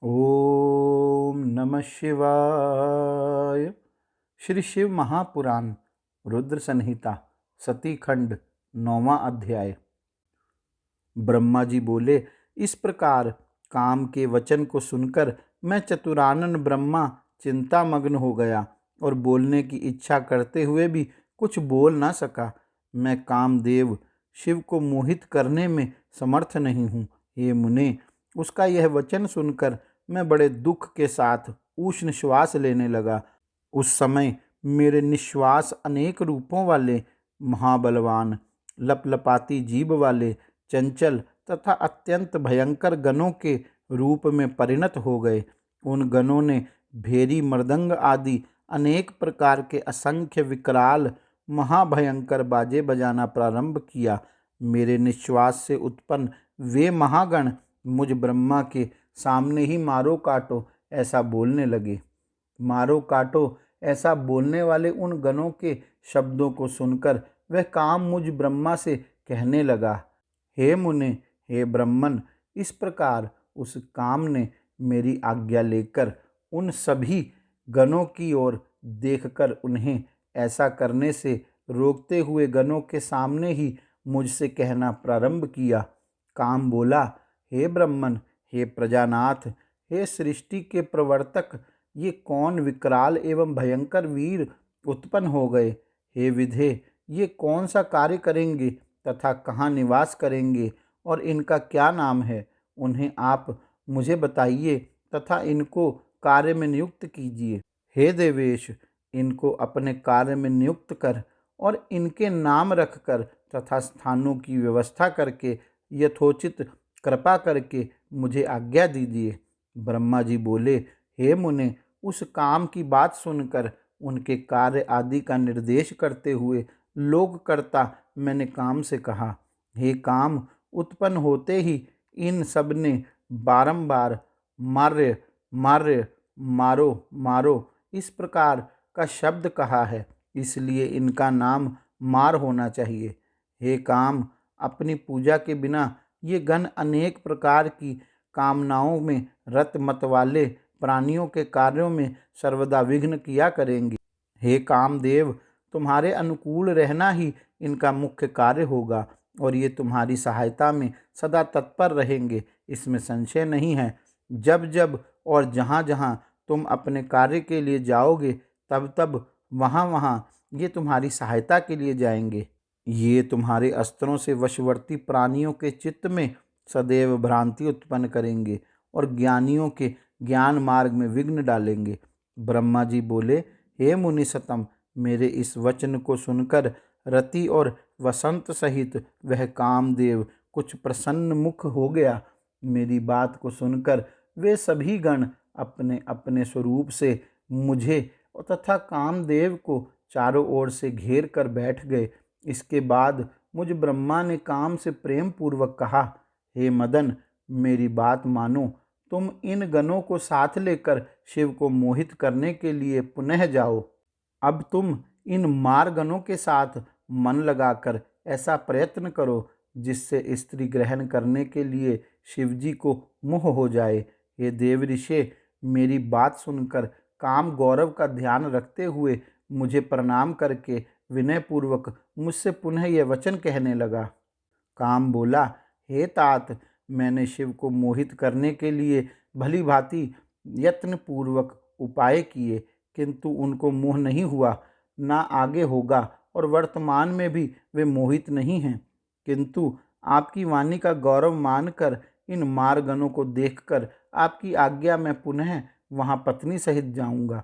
ओम नमः शिवाय। श्री शिव महापुराण रुद्र संहिता सती खंड 9वां अध्याय। ब्रह्मा जी बोले, इस प्रकार काम के वचन को सुनकर मैं चतुरानन ब्रह्मा चिंतामग्न हो गया और बोलने की इच्छा करते हुए भी कुछ बोल न सका। मैं कामदेव शिव को मोहित करने में समर्थ नहीं हूँ। हे मुने, उसका यह वचन सुनकर मैं बड़े दुख के साथ उष्ण श्वास लेने लगा। उस समय मेरे निश्वास अनेक रूपों वाले, महाबलवान, लपलपाती जीभ वाले, चंचल तथा अत्यंत भयंकर गणों के रूप में परिणत हो गए। उन गणों ने भेरी, मृदंग आदि अनेक प्रकार के असंख्य विकराल महाभयंकर बाजे बजाना प्रारंभ किया। मेरे निश्वास से उत्पन्न वे महागण मुझ ब्रह्मा के सामने ही मारो काटो ऐसा बोलने लगे। मारो काटो ऐसा बोलने वाले उन गणों के शब्दों को सुनकर वह काम मुझ ब्रह्मा से कहने लगा, हे मुने, हे ब्रह्मन। इस प्रकार उस काम ने मेरी आज्ञा लेकर उन सभी गणों की ओर देखकर उन्हें ऐसा करने से रोकते हुए गणों के सामने ही मुझसे कहना प्रारंभ किया। काम बोला, हे ब्रह्मन, हे प्रजानाथ, हे सृष्टि के प्रवर्तक, ये कौन विकराल एवं भयंकर वीर उत्पन्न हो गए। हे विधे, ये कौन सा कार्य करेंगे तथा कहाँ निवास करेंगे और इनका क्या नाम है। उन्हें आप मुझे बताइए तथा इनको कार्य में नियुक्त कीजिए। हे देवेश, इनको अपने कार्य में नियुक्त कर और इनके नाम रखकर तथा स्थानों की व्यवस्था करके यथोचित कृपा करके मुझे आज्ञा दीजिए। ब्रह्मा जी बोले, हे मुने, उस काम की बात सुनकर उनके कार्य आदि का निर्देश करते हुए लोककर्ता मैंने काम से कहा, हे काम, उत्पन्न होते ही इन सब ने बारंबार मार्य मार्य मारो मारो इस प्रकार का शब्द कहा है, इसलिए इनका नाम मार होना चाहिए। हे काम, अपनी पूजा के बिना ये गण अनेक प्रकार की कामनाओं में रत मत वाले प्राणियों के कार्यों में सर्वदा विघ्न किया करेंगे। हे कामदेव, तुम्हारे अनुकूल रहना ही इनका मुख्य कार्य होगा और ये तुम्हारी सहायता में सदा तत्पर रहेंगे, इसमें संशय नहीं है। जब जब और जहाँ जहाँ तुम अपने कार्य के लिए जाओगे, तब तब वहाँ वहाँ ये तुम्हारी सहायता के लिए जाएंगे। ये तुम्हारे अस्त्रों से वशवर्ती प्राणियों के चित्त में सदैव भ्रांति उत्पन्न करेंगे और ज्ञानियों के ज्ञान मार्ग में विघ्न डालेंगे। ब्रह्मा जी बोले, हे मुनि सतम, मेरे इस वचन को सुनकर रति और वसंत सहित वह कामदेव कुछ प्रसन्न मुख हो गया। मेरी बात को सुनकर वे सभी गण अपने अपने स्वरूप से मुझे तथा कामदेव को चारों ओर से घेर कर बैठ गए। इसके बाद मुझ ब्रह्मा ने काम से प्रेम पूर्वक कहा, हे मदन, मेरी बात मानो। तुम इन गणों को साथ लेकर शिव को मोहित करने के लिए पुनः जाओ। अब तुम इन मारगणों के साथ मन लगाकर ऐसा प्रयत्न करो जिससे स्त्री ग्रहण करने के लिए शिवजी को मोह हो जाए। हे देव ऋषि, मेरी बात सुनकर काम गौरव का ध्यान रखते हुए मुझे प्रणाम करके विनय पूर्वक मुझसे पुनः यह वचन कहने लगा। काम बोला, हे तात, मैंने शिव को मोहित करने के लिए भली भांति यत्न पूर्वक उपाय किए, किंतु उनको मोह नहीं हुआ, ना आगे होगा और वर्तमान में भी वे मोहित नहीं हैं। किंतु आपकी वाणी का गौरव मानकर इन मारगणों को देखकर आपकी आज्ञा मैं पुनः वहाँ पत्नी सहित जाऊंगा।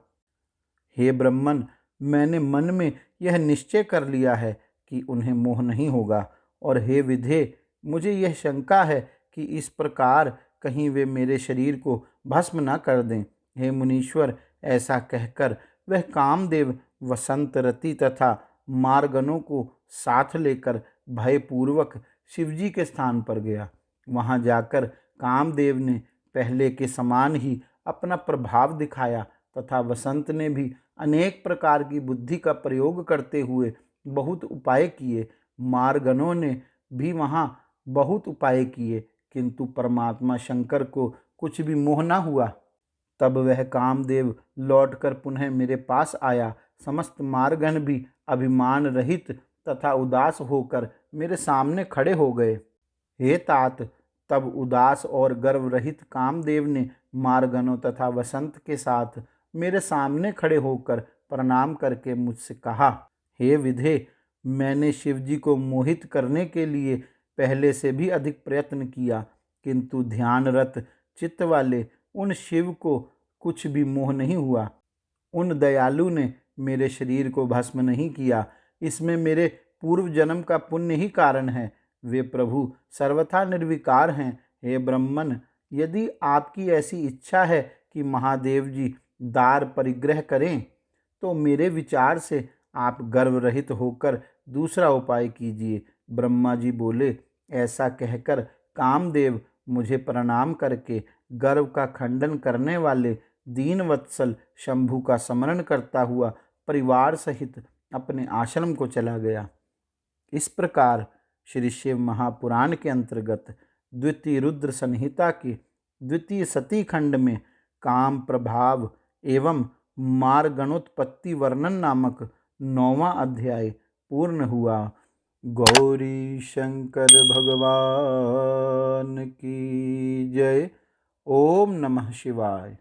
हे ब्रह्मन, मैंने मन में यह निश्चय कर लिया है कि उन्हें मोह नहीं होगा। और हे विधे, मुझे यह शंका है कि इस प्रकार कहीं वे मेरे शरीर को भस्म न कर दें। हे मुनीश्वर, ऐसा कहकर वह कामदेव वसंत रति तथा मारगणों को साथ लेकर भयपूर्वक शिवजी के स्थान पर गया। वहां जाकर कामदेव ने पहले के समान ही अपना प्रभाव दिखाया तथा वसंत ने भी अनेक प्रकार की बुद्धि का प्रयोग करते हुए बहुत उपाय किए। मारगणों ने भी वहाँ बहुत उपाय किए, किंतु परमात्मा शंकर को कुछ भी मोह न हुआ। तब वह कामदेव लौटकर पुनः मेरे पास आया। समस्त मारगण भी अभिमान रहित तथा उदास होकर मेरे सामने खड़े हो गए। हे तात, तब उदास और गर्व रहित कामदेव ने मारगणों तथा वसंत के साथ मेरे सामने खड़े होकर प्रणाम करके मुझसे कहा, हे विधे, मैंने शिवजी को मोहित करने के लिए पहले से भी अधिक प्रयत्न किया, किंतु ध्यानरत चित्त वाले उन शिव को कुछ भी मोह नहीं हुआ। उन दयालु ने मेरे शरीर को भस्म नहीं किया। इसमें मेरे पूर्व जन्म का पुण्य ही कारण है। वे प्रभु सर्वथा निर्विकार हैं। हे ब्रह्मन, यदि आपकी ऐसी इच्छा है कि महादेव जी दार परिग्रह करें, तो मेरे विचार से आप गर्व रहित होकर दूसरा उपाय कीजिए। ब्रह्मा जी बोले। ऐसा कहकर कामदेव मुझे प्रणाम करके गर्व का खंडन करने वाले दीन वत्सल शंभु का स्मरण करता हुआ परिवार सहित अपने आश्रम को चला गया। इस प्रकार श्री शिव महापुराण के अंतर्गत द्वितीय रुद्र संहिता के द्वितीय सती खंड में काम प्रभाव एवं मार्गणोत्पत्ति वर्णन नामक 9वां अध्याय पूर्ण हुआ। गौरी शंकर भगवान की जय। ओम नमः शिवाय।